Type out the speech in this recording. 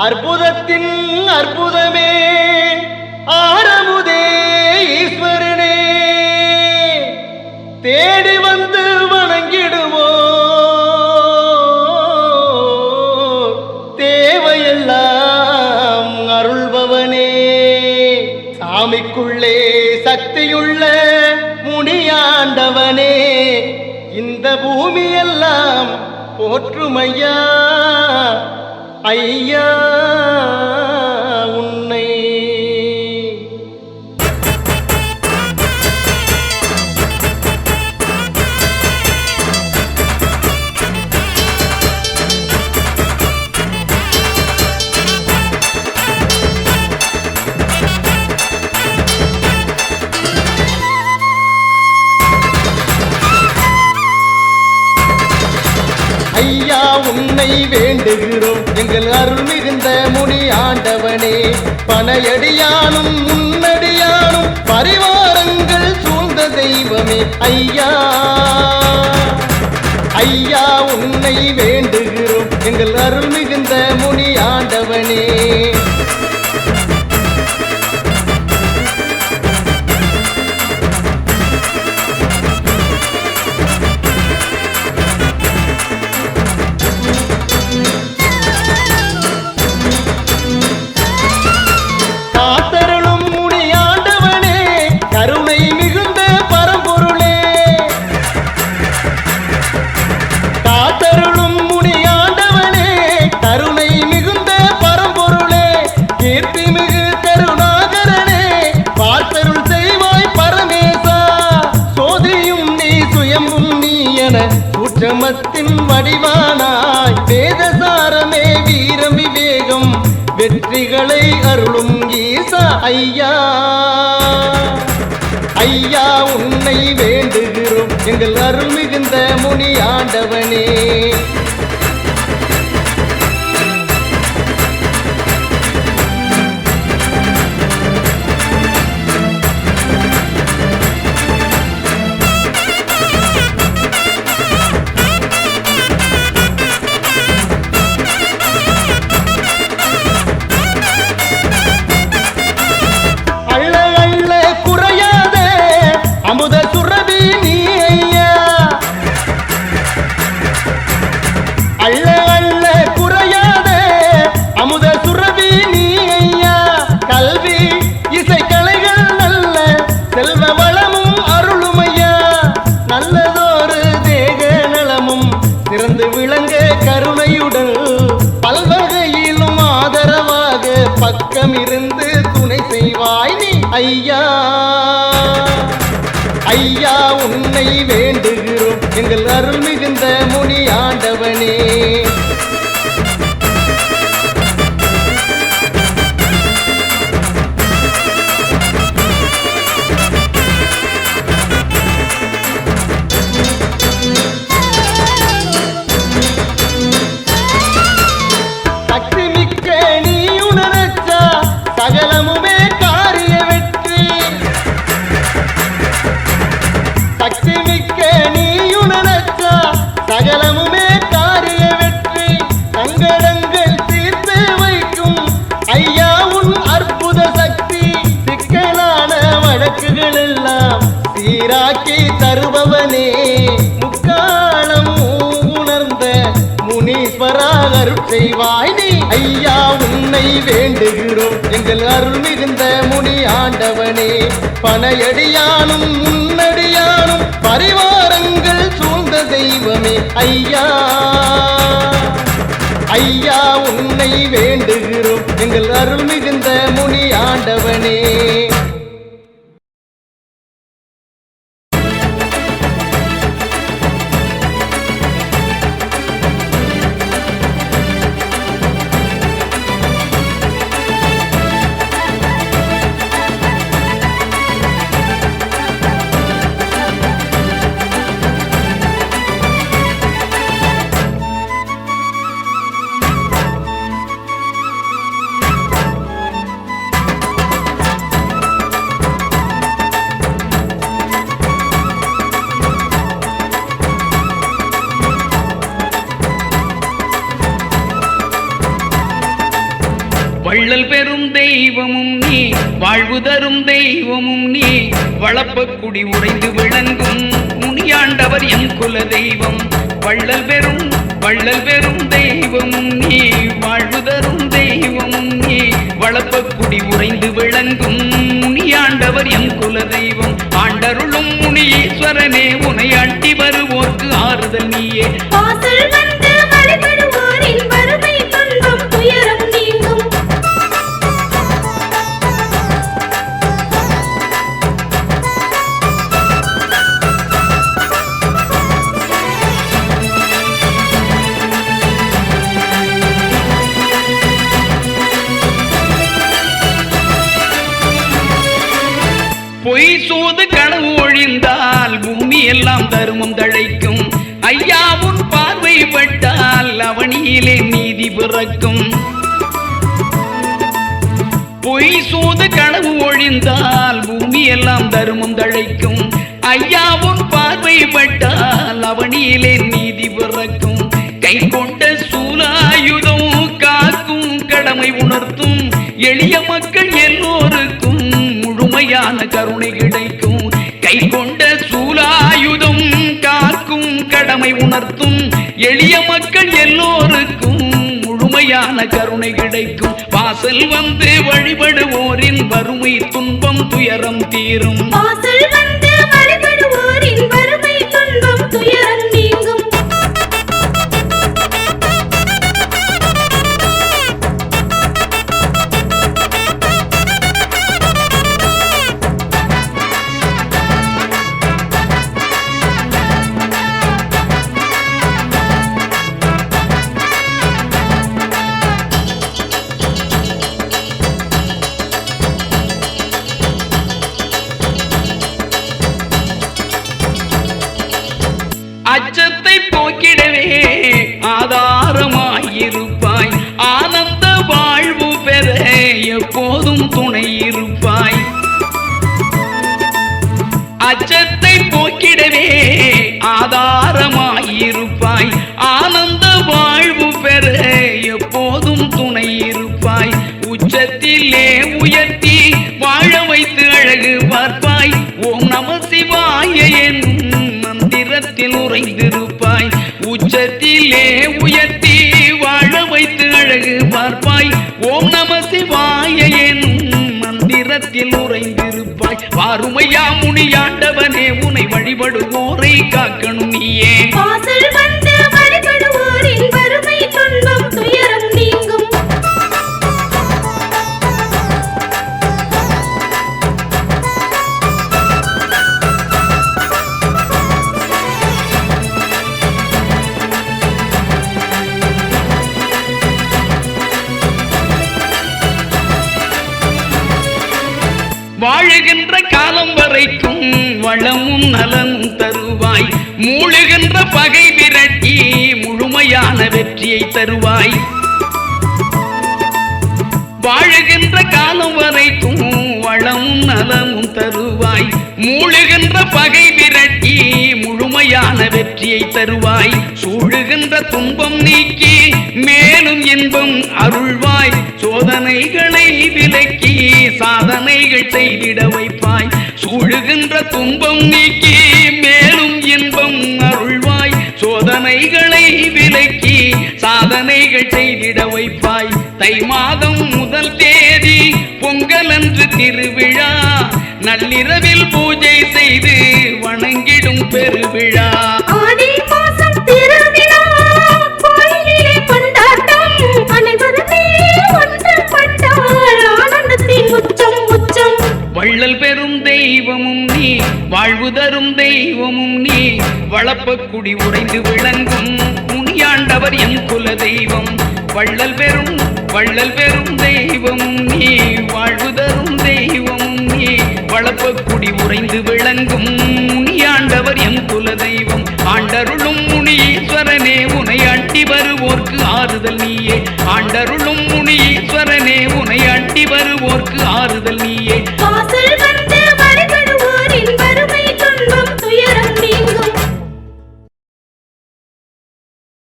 அற்புதத்தின் அற்புதமே ஆரமுதே ஈஸ்வரனே, தேடி வந்து வணங்கிடுவோ தேவையெல்லாம் அருள்பவனே. சாமிக்குள்ளே சக்தியுள்ள முனியாண்டவனே, இந்த பூமியெல்லாம் போற்றுமையா ஐயா உன்னை. ஐயா உன்னை வேண்டுகிறோம் எங்கள் அருள் மிகுந்த முனி ஆண்டவனே. பனையடியானும் முன்னடியானும் பரிவாரங்கள் சூழ்ந்த தெய்வமே ஐயா. ஐயா உன்னை வேண்டுகிறோம் எங்கள் அருள் மிகுந்த முனி ஆண்டவனே. சூட்சமத்தின் வடிவானாய் வேதசாரமே வீரம் விவேகம் வெற்றிகளை அருளும் ஈசா ஐயா. ஐயா உன்னை வேண்டுகிறோம் எங்கள் அருள் மிகுந்த முனி ஆண்டவனே. அள்ள அள்ள குறையாத அமுத சுரபி நீ ஐயா. கல்வி இசை கலைகள் நல்ல செல்வ வளமும் அருளுமையா. நல்லதொரு தேக நலமும் சிறந்து விளங்க கருணையுடன் பல்வகையிலும் ஆதரவாக பக்கம் இருந்து துணை செய்வாய் நீ ஐயா. ஐயா உன்னை வேண்டுகிறோம் எங்கள் அருள் மிகுந்த முனி ஆண்டவனே. சக்தி மிக்க நீ உணரச்சா சகலமுமே காரிய வெற்றி. சக்தி மிக்க நீ உணரச்சா சகலமுமே காரிய வெற்றி. சங்கடங்கள் தீர்த்து வைக்கும் ஐயா உன் அற்புத சக்தி. சிக்கலான வழக்குகள் எல்லாம் சீராக்கி தருபவனே. முக்காலம் உணர்ந்த முனீஸ்வரா அருள் செய்வாய் நீ ஐயா. உன்னை வேண்டுகிறோம் எங்கள் அருள் மிகுந்த முனி ஆண்டவனே. பனையடியானும் முன்னடியானும் பரிவாரங்கள் சூழ்ந்த தெய்வமே ஐயா. ஐயா உன்னை வேண்டுகிறோம் எங்கள் அருள் மிகுந்த முனி ஆண்டவனே. வள்ளல் பெரும் தெய்வமும் நீ, வாழ்வு தரும் தெய்வமும் நீ, வளப்பக்குடி உறைந்து விளங்கும் முனியாண்டவர் என் குல தெய்வம். வள்ளல் பெரும் தெய்வமும் நீ, வாழ்வு தரும் தெய்வமும் நீ, வளப்பக்குடி உறைந்து விளங்கும் முனியாண்டவர் என் குல தெய்வம். ஆண்டருளும் முனீஸ்வரனே, உனை அண்டி வருவோர்க்கு ஆறுதல் நீயே. வாசல் வந்து வழிபடுவோரின் வறுமை துன்பம் துயரம் நீங்கும். பொய் சூது கனவு ஒழிந்தால் பூமி எல்லாம் தருமம் தழைக்கும். ஐயா உன் பார்வை பட்டால் அவனியிலே நீதி பிறக்கும். பொய் சூது கனவு ஒழிந்தால் பூமி எல்லாம் தருமம் தழைக்கும். ஐயா உன் பார்வை பட்டால் அவனியிலே நீதி பிறக்கும். கை கொண்ட சூலாயுதம் காக்கும் கடமை உணர்த்தும் எளிய மக்கள் எல்லோருக்கும் முழுமையான கருணை கிடைக்கும். கை கொண்ட சூலாயுதம் காக்கும் கடமை உணர்த்தும் எளிய மக்கள் எல்லோருக்கும் முழுமையான கருணை கிடைக்கும். வாசல் வந்து வழிபடுவோரின் வறுமை துன்பம் துயரம் தீரும். வாசல் வந்து வழிபடுவோரின் வறுமை துன்பம் துயரம் நீங்கும். அச்சத்தை போக்கிடவே ஆதாரமாயிருப்பாய். ஆனந்த வாழ்வு பெற எப்போதும் துணை இருப்பாய். அச்சத்தை போக்கிடவே ஆதாரமாயிருப்பாய். ஆனந்த வாழ்வு பெற எப்போதும் துணை இருப்பாய். உச்சத்திலே உயர்த்தி வாழ வைத்து அழகு பார்ப்பாய். ஓம் நம சிவாய என்னும் மந்திரத்தில் உறைந்திருப்பாய். உச்சத்திலே உயர்த்தி வாழ வைத்து அழகு பார்ப்பாய். ஓம் நம சிவாய என்னும் மந்திரத்தில் உறைந்திருப்பாய். வாருமையா முனியாண்டவனே, உனை வழிபடுவோரை காக்கணும் நீயே. வாசல் வந்து வழிபடுவோரின் வறுமை துன்பம் துயரம் நீங்கும். வாழுகின்ற காலம் வரைக்கும் வளமும் நலமும் தருவாய். மூழுகின்ற பகை விரட்டி முழுமையான வெற்றியை தருவாய். வாழுகின்ற காலம் வரைக்கும் வளமும் நலமும் தருவாய். மூழுகின்ற பகை விரட்டி முழுமையான வெற்றியை தருவாய். சூழுகின்ற துன்பம் நீக்கி மேலும் இன்பம் அருள்வாய். சோதனைகளை விலக்கி சாதனைகள் செய்திட வைப்பாய். சூழுகின்ற துன்பம் நீக்கி மேலும் இன்பம் அருள்வாய். சோதனைகளை விலக்கி சாதனைகள் செய்திட வைப்பாய். தை மாதம் முதல் தேதி பொங்கல் அன்று திருவிழா. நள்ளிரவில் பூஜை செய்து வணங்கிடும் பெருவிழா. ஆடி மாசம் திருவிழா, கோயிலிலே கொண்டாட்டம். அனைவருமே ஒன்றுபட்டால் ஆனந்தத்தின் உச்சம் உச்சம். வள்ளல் பெரும் தெய்வமும் நீ, வாழ்வு தரும் தெய்வமும் நீ, வளப்பக்குடி உறைந்து விளங்கும் முனியாண்டவர் என் குல தெய்வம். வள்ளல் பெரும் தெய்வமும் நீ, வாழ்வு தரும் தெய்வமும் நீ, வளப்பக்குடி உறைந்து விளங்கும் முனியாண்டவர் என் குல தெய்வம். ஆண்டருளும் முனீஸ்வரனே, உனை அண்டி வருவோர்க்கு ஆறுதல் நீயே. ஆண்டருளும் முனீஸ்வரனே, உனை அண்டி வருவோர்க்கு ஆறுதல் நீயே.